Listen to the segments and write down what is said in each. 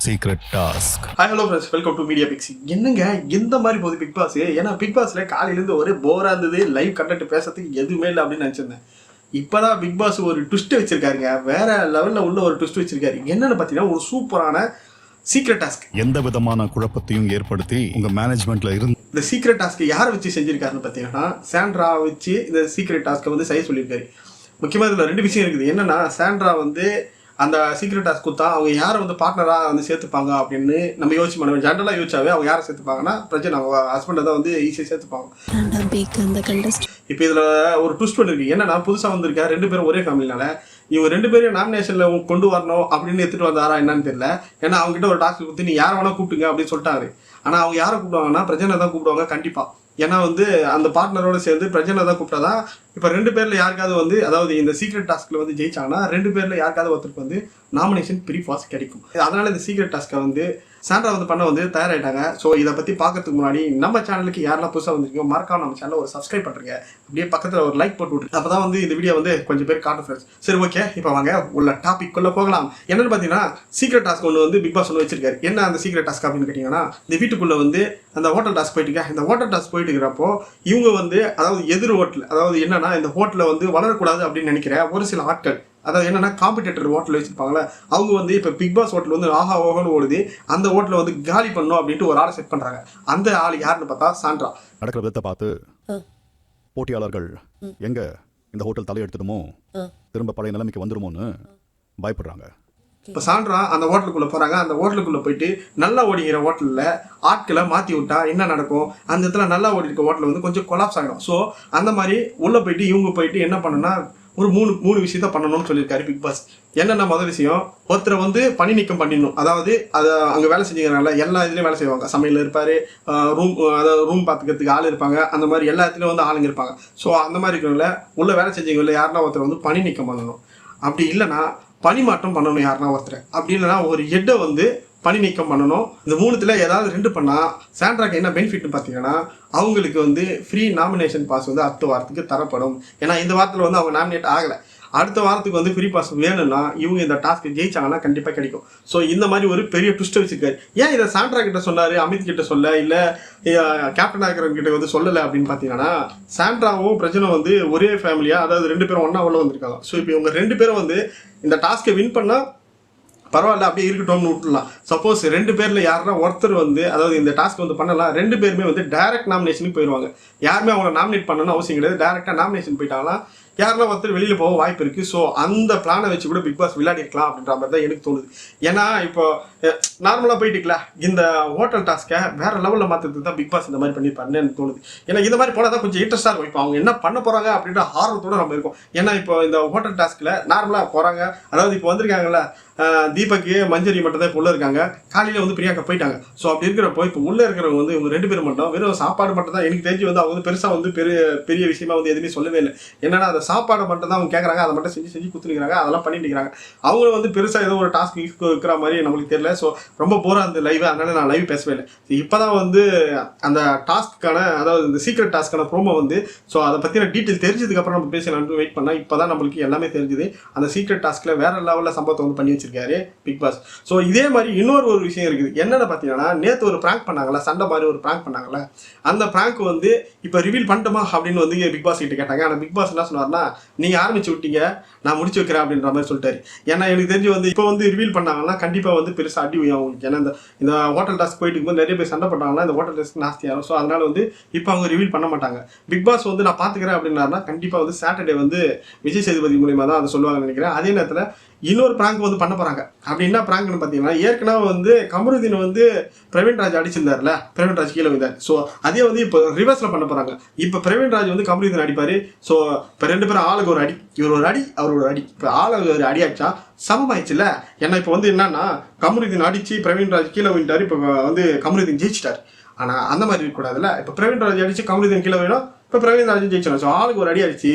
Secret task. Hi hello friends, welcome to media pixie. என்னங்க இந்த மாதிரி போகுது பிக் பாஸ்? ஏன்னா பிக் பாஸ்ல காலையிலேருந்து ஒரே போராக இருந்தது, லைவ் கண்டென்ட் பேசுறதுக்கு எதுவுமே இல்லை அப்படின்னு நினச்சிருந்தேன். இப்போதான் பிக் பாஸ் ஒரு ட்விஸ்ட் வச்சிருக்காருங்க, வேற லெவலில் உள்ள ஒரு ட்விஸ்ட் வச்சிருக்காரு. என்னன்னு பார்த்தீங்கன்னா ஒரு சூப்பரான சீக்ரெட் டாஸ்க். எந்த விதமான குழப்பத்தையும் ஏற்படுத்தி உங்க மேனேஜ்மெண்ட்ல இருந்து இந்த சீக்ரெட் டாஸ்க் யாரை வச்சு செஞ்சிருக்காருன்னு பார்த்தீங்கன்னா சாண்ட்ரா வச்சு இந்த சீக்ரெட் டாஸ்க்கை வந்து செய்ய சொல்லியிருக்காரு. முக்கியமாக இதில் ரெண்டு விஷயம் இருக்குது. என்னன்னா சாண்ட்ரா வந்து அந்த சீக்ரெட் டாஸ்க் கொடுத்தா அவங்க யாரை வந்து பார்ட்னராக வந்து சேர்த்துப்பாங்க அப்படின்னு நம்ம யோசிச்சு பண்ணுவோம். ஜென்ரலாக யோசிச்சாவே அவங்க யாரை சேர்த்துப்பாங்கன்னா பிரச்சனை அவங்க ஹஸ்பண்டை தான் வந்து ஈஸியாக சேர்த்துப்பாங்க. இப்போ இதில் ஒரு ட்விஸ்ட் ஒன்று இருக்குது. என்னன்னா புதுசாக வந்திருக்கா ரெண்டு பேரும் ஒரே ஃபேமிலினால இவங்க ரெண்டு பேரும் நாமினேஷனில் கொண்டு வரணும் அப்படின்னு எடுத்துகிட்டு வந்தாரா என்னன்னு தெரியல. ஏன்னா அவங்ககிட்ட ஒரு டாஸ்க் கொடுத்து நீ யாரை வேணா கூப்பிட்டுங்க அப்படின்னு சொல்லிட்டாரு. ஆனால் அவங்க யாரை கூப்பிடுவாங்கன்னா பிரச்சனை தான் கூப்பிடுவாங்க கண்டிப்பாக. ஏன்னா வந்து அந்த பார்ட்னரோட சேர்ந்து பிரச்சனை தான் கூப்பிட்டாதான் இப்போ ரெண்டு பேரில் யாருக்காவது வந்து அதாவது இந்த சீக்ரெட் டாஸ்கில் வந்து ஜெயிச்சாங்கன்னா ரெண்டு பேரில் யாருக்காவது ஒருத்தருக்கு வந்து நாமினேஷன் ப்ரீ பாஸ் கிடைக்கும். அதனால இந்த சீக்ரெட் டாஸ்க்கை வந்து சாண்ட்ரா வந்து பண்ண வந்து தயாராகிட்டாங்க. ஸோ இதை பற்றி பார்க்கறதுக்கு முன்னாடி நம்ம சேனலுக்கு யாரெல்லாம் புதுசாக வந்துருக்கீங்க மறக்காம நம்ம சேனலில் ஒரு சப்ஸ்கிரைப் பண்ணுறீங்க, அப்படியே பக்கத்தில் ஒரு லைக் போட்டு விட்ருக்கு. அப்போ தான் வந்து இந்த வீடியோ வந்து கொஞ்சம் பேர் காட்டும் ஃப்ரெண்ட்ஸ். சரி ஓகே, இப்போ வாங்க உள்ள டாபிக் குள்ளே போகலாம். என்னென்னு பார்த்தீங்கன்னா சீக்ரெட் டாஸ்க் ஒன்று வந்து பிக் பாஸ் ஒன்று வச்சிருக்காரு. என்ன அந்த சீக்ரெட் டாஸ்க் அப்படின்னு கேட்டிங்கன்னா இந்த வீட்டுக்குள்ளே வந்து அந்த ஹோட்டல் டாஸ்க் போயிட்டு இருக்கேன். இந்த ஹோட்டல் டாஸ்க் போயிட்டு இருக்கிறப்போ இவங்க வந்து அதாவது எதிர் ஹோட்டல், அதாவது என்னன்னா இந்த ஹோட்டலில் வந்து வளரக்கூடாது அப்படின்னு நினைக்கிற ஒரு சில ஆட்கள், அதாவது என்னன்னா காம்படிட்டர் ஹோட்டல் வச்சிருப்பாங்களே அவங்க வந்து இப்போ பிக் பாஸ் ஹோட்டல் வந்து ஆஹா ஓஹோன்னு ஓடுது, அந்த ஹோட்டலை வந்து காலி பண்ணணும் அப்படின்ட்டு ஒரு ஆளை செட் பண்ணுறாங்க. அந்த ஆள் யாருன்னு பார்த்தா சாண்ட்ரா. நடக்கிற விதத்தை பார்த்து போட்டியாளர்கள் எங்க இந்த ஹோட்டல் தலையெடுத்துடுமோ திரும்ப பழைய நிலைமைக்கு வந்துடுமோன்னு பயப்படுறாங்க. இப்போ சாண்ட்ரா அந்த ஹோட்டலுக்குள்ளே போகிறாங்க. அந்த ஹோட்டலுக்குள்ளே போயிட்டு நல்லா ஓடிக்கிற ஹோட்டலில் ஆட்களை மாற்றி விட்டா என்ன நடக்கும்? அந்த இடத்துல நல்லா ஓடி இருக்க ஹோட்டல் வந்து கொஞ்சம் கொலாப்ஸ் ஆகிடும். ஸோ அந்த மாதிரி உள்ளே போயிட்டு இவங்க போயிட்டு என்ன பண்ணுன்னா ஒரு மூணு விஷயத்த பண்ணணும்னு சொல்லியிருக்காரு பிக் பாஸ். என்னென்ன முதல் விஷயம், ஒருத்தரை வந்து பணி நீக்கம் பண்ணிடணும். அதாவது அதை அங்கே வேலை செஞ்சுக்கிறனால எல்லா இதுலேயும் வேலை செய்வாங்க. சமையல் இருப்பார், அதாவது ரூம் பார்த்துக்கிறதுக்கு ஆள் இருப்பாங்க, அந்த மாதிரி எல்லா இடத்துலையும் வந்து ஆளுங்க இருப்பாங்க. ஸோ அந்த மாதிரி இருக்கிறவங்கள உள்ள வேலை செஞ்சவங்கள யாருன்னா ஒருத்தர் வந்து பணி நீக்கம் பண்ணணும். அப்படி இல்லைன்னா பணிமாற்றம் பண்ணணும் யாருன்னா ஒருத்தர். அப்படி இல்லைன்னா ஒரு ஹெட்டை வந்து பணி நீக்கம் பண்ணணும். இந்த மூணுத்துல ஏதாவது ரெண்டு பண்ணால் சாண்ட்ராக்கு என்ன பெனிஃபிட்னு பார்த்தீங்கன்னா அவங்களுக்கு வந்து ஃப்ரீ நாமினேஷன் பாஸ் வந்து அடுத்த வாரத்துக்கு தரப்படும். ஏன்னா இந்த வாரத்தில் வந்து அவங்க நாமினேட் ஆகலை, அடுத்த வாரத்துக்கு வந்து ஃப்ரீ பாஸ் வேணும்னா இவங்க இந்த டாஸ்க்கு ஜெயிச்சாங்கன்னா கண்டிப்பாக கிடைக்கும். ஸோ இந்த மாதிரி ஒரு பெரிய ட்விஸ்ட்டை வச்சிருக்காரு. ஏன் இதை சாண்ட்ரா கிட்ட சொன்னார், அமித் கிட்ட சொல்ல, இல்லை கேப்டன் ஆகிறவங்க கிட்ட வந்து சொல்லலை அப்படின்னு பார்த்தீங்கன்னா சாண்ட்ராவும் பிரச்சனை வந்து ஒரே ஃபேமிலியாக, அதாவது ரெண்டு பேரும் ஒன்றா உள்ள வந்திருக்காங்க. ஸோ இப்போ இவங்க ரெண்டு பேரும் வந்து இந்த டாஸ்க்கை வின் பண்ணால் பரவாயில்ல அப்படியே இருக்கட்டும்னு விட்டுலாம். சப்போஸ் ரெண்டு பேரில் யாருன்னா ஒருத்தர் வந்து அதாவது இந்த டாஸ்க் வந்து பண்ணலாம், ரெண்டு பேருமே வந்து டைரக்ட் நாமினேஷனுக்கு போயிடுவாங்க. யாருமே அவங்களை நாமினேட் பண்ணணும்னு அவசியம் கிடையாது. டேரெக்டாக நாமினேஷன் போயிட்டாங்கன்னா யாரெல்லாம் ஒருத்தர் வெளியில் போக வாய்ப்பு இருக்குது. ஸோ அந்த பிளானை வச்சு கூட பிக் பாஸ் விளையாடி இருக்கலாம் அப்படின்ற மாதிரி தான் எனக்கு தோணுது. ஏன்னா இப்போ நார்மலாக போயிட்டுக்கல இந்த ஹோட்டல் டாஸ்க்கை வேற லெவலில் மாற்றுறதுக்கு தான் பிக் பாஸ் இந்த மாதிரி பண்ணியிருப்பாருன்னு எனக்கு தோணுது. ஏன்னா இந்த மாதிரி போனால் தான் கொஞ்சம் இன்ட்ரெஸ்டாக இருக்கும். இப்போ அவங்க என்ன பண்ண போகிறாங்க அப்படின்ற ஆர்வத்தோடு நம்ம இருக்கும். ஏன்னா இப்போ இந்த ஹோட்டல் டாஸ்கில் நார்மலாக போகிறாங்க, அதாவது இப்போ வந்திருக்காங்கல்ல தீபக்கு மஞ்சரி மட்டும் தான் இப்போ உள்ளே இருக்காங்க, காலையில் வந்து பிரியாக்கா போயிட்டாங்க. ஸோ அப்படி இருக்கிறப்போ இப்போ உள்ளே இருக்கிறவங்க வந்து இவங்க ரெண்டு பேரும் மட்டும் வெறும் சாப்பாடு மட்டும் தான் எனக்கு தெரிஞ்சு வந்து அவங்க வந்து பெருசாக வந்து பெரிய விஷயமா வந்து எதுவுமே சொல்லவே இல்லை. என்னன்னா அந்த சாப்பாடை மட்டும் தான் அவங்க கேட்குறாங்க, அதை மட்டும் செஞ்சு கொடுத்துருக்காங்க, அதெல்லாம் பண்ணிட்டு இருக்கிறாங்க. அவங்களும் வந்து பெருசாக ஏதோ ஒரு டாஸ்க் இருக்கிற மாதிரி நம்மளுக்கு தெரியல. ஸோ ரொம்ப போராக அந்த லைவ், அதனால நான் லைவ் பேசவே இல்லை. இப்போ தான் வந்து அந்த டாஸ்க்கான அதாவது இந்த சீக்ரெட் டாஸ்க்கான ப்ரோமோ வந்து ஸோ அதை பற்றின டீட்டெயில் தெரிஞ்சதுக்கப்புறம் நம்ம பேசலாம்னு வெயிட் பண்ணால் இப்போ தான் நம்மளுக்கு எல்லாமே தெரிஞ்சுது. அந்த சீக்ரெட் டாஸ்க்கில் வேற லெவலில் சம்பவத்தை வந்து பண்ணி வச்சிருக்காரு பிக் பாஸ். ஸோ இதே மாதிரி இன்னொரு விஷயம் இருக்குது. என்னென்னு பார்த்தீங்கன்னா நேற்று ஒரு ப்ராங்க் பண்ணாங்களா, சண்டை மாதிரி ஒரு ப்ராங்க் பண்ணாங்களா, அந்த ப்ராங்க் வந்து இப்போ ரிவீல் பண்ணிட்டோமா அப்படின்னு வந்து பிக் பாஸ் கிட்ட கேட்டாங்க. ஆனால் பிக் பாஸ் என்ன சொன்னார்னா நீங்கள் ஆரம்பிச்சு விட்டீங்க, நான் முடிச்சு வைக்கிறேன் அப்படின்ற மாதிரி சொல்லிட்டாரு. ஏன்னா எனக்கு தெரிஞ்சு வந்து இப்போ வந்து ரிவீல் பண்ணாங்கன்னா கண்டிப்பாக வந்து பெருசாக அடி அவங்களுக்கு. ஏன்னா இந்த ஹோட்டல் டாஸ்க் போயிட்டு இருக்கும்போது நிறைய பேர் சண்டை பண்ணாங்கன்னா இந்த ஹோட்டல் டாஸ்க் நாஸ்தியாகும். ஸோ அதனால வந்து இப்போ அவங்க ரிவீல் பண்ண மாட்டாங்க. பிக் பாஸ் வந்து நான் பார்த்துக்கிறேன் அப்படின்னாருன்னா கண்டிப்பாக வந்து சாட்டர்டே வந்து விஜய் சேதுபதி மூலியமாக தான் அதை சொல்லுவாங்கன்னு நினைக்கிறேன். அதே நேரத்தில் இன்னொரு பிராங்க் வந்து பண்ண போகிறாங்க. அப்படி என்ன பிராங்க்னு பார்த்தீங்கன்னா ஏற்கனவே வந்து கமருதீன் வந்து பிரவீன் ராஜ் அடிச்சிருந்தார்ல, பிரவீன் ராஜ் கீழே வந்தார். ஸோ அதே வந்து இப்போ ரிவர்ஸில் பண்ண போகிறாங்க. இப்போ பிரவீன் ராஜ் வந்து கமருதீன் அடிப்பார். ஸோ இப்போ ரெண்டு பேரும் ஆளுக்கு ஒரு அடி, இவர் ஒரு அடி அவர் ஒரு அடி, இப்போ ஆளுக்கு ஒரு அடி ஆச்சா சமமாயிடுச்சுல்ல. ஏன்னா இப்போ வந்து என்னன்னா கமருதீன் அடித்து பிரவீன் ராஜ் கீழே விட்டார், இப்போ வந்து கமருதீன் ஜெயிச்சிட்டார். ஆனால் அந்த மாதிரி இருக்கக்கூடாதுல்ல. இப்போ பிரவீன் ராஜ் அடித்து கமருதீன் கீழே வேணும், இப்போ பிரவீன் ராஜ் ஜெயிச்சிடும். ஸோ ஆளுக்கு ஒரு அடி அடிச்சு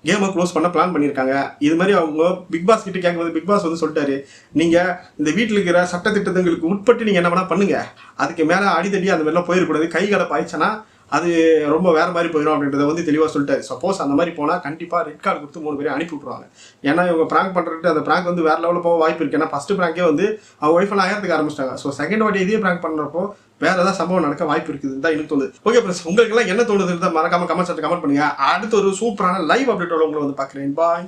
கேமை க்ளோஸ் பண்ண பிளான் பண்ணியிருக்காங்க. இது மாதிரி அவங்க பிக் பாஸ் கிட்ட கேட்கும்போது பிக் பாஸ் வந்து சொல்லிட்டாரு, நீங்கள் இந்த வீட்டில் இருக்கிற சட்டத்திட்டங்களுக்கு உட்பட்டு நீங்கள் என்ன வேணால் பண்ணுங்கள், அதுக்கு மேலே அடித்தடி அந்த மாதிரிலாம் போயிடக்கூடாது, கை கலப்பு ஆயிடுச்சுன்னா அது ரொம்ப வேற மாதிரி போயிடும் அப்படின்றத வந்து தெளிவாக சொல்லிட்டாரு. சப்போஸ் அந்த மாதிரி போனால் கண்டிப்பாக ரெட் கார்டு கொடுத்து 3 பேரை அனுப்பி விட்ருவாங்க. ஏன்னா இவங்க ப்ராங்க் பண்ணுறதுக்கு அந்த ப்ராங்க் வந்து வேற லெவலில் போக வாய்ப்பு இருக்குது. ஏன்னா ஃபர்ஸ்ட் ப்ராங்கே வந்து அவங்க ஒய்ஃபெல்லாம் ஆயிரத்துக்கு ஆரம்பிச்சிட்டாங்க. ஸோ செகண்ட் வாட்டி இதே ப்ராங்க் பண்ணுறப்போ வேற ஏதாவது சம்பவம் நடக்க வாய்ப்பு இருக்குதுன்னு தான் எனக்கு தோணுது. ஓகே ஃப்ரெண்ட்ஸ், உங்களுக்கு எல்லாம் என்ன தோணுதுன்னு மறக்காம கமெண்ட் பண்ணுங்க. அடுத்து ஒரு சூப்பரான லைவ் அப்டேட்டோட உங்களை வந்து பார்க்குறேன். பாய்.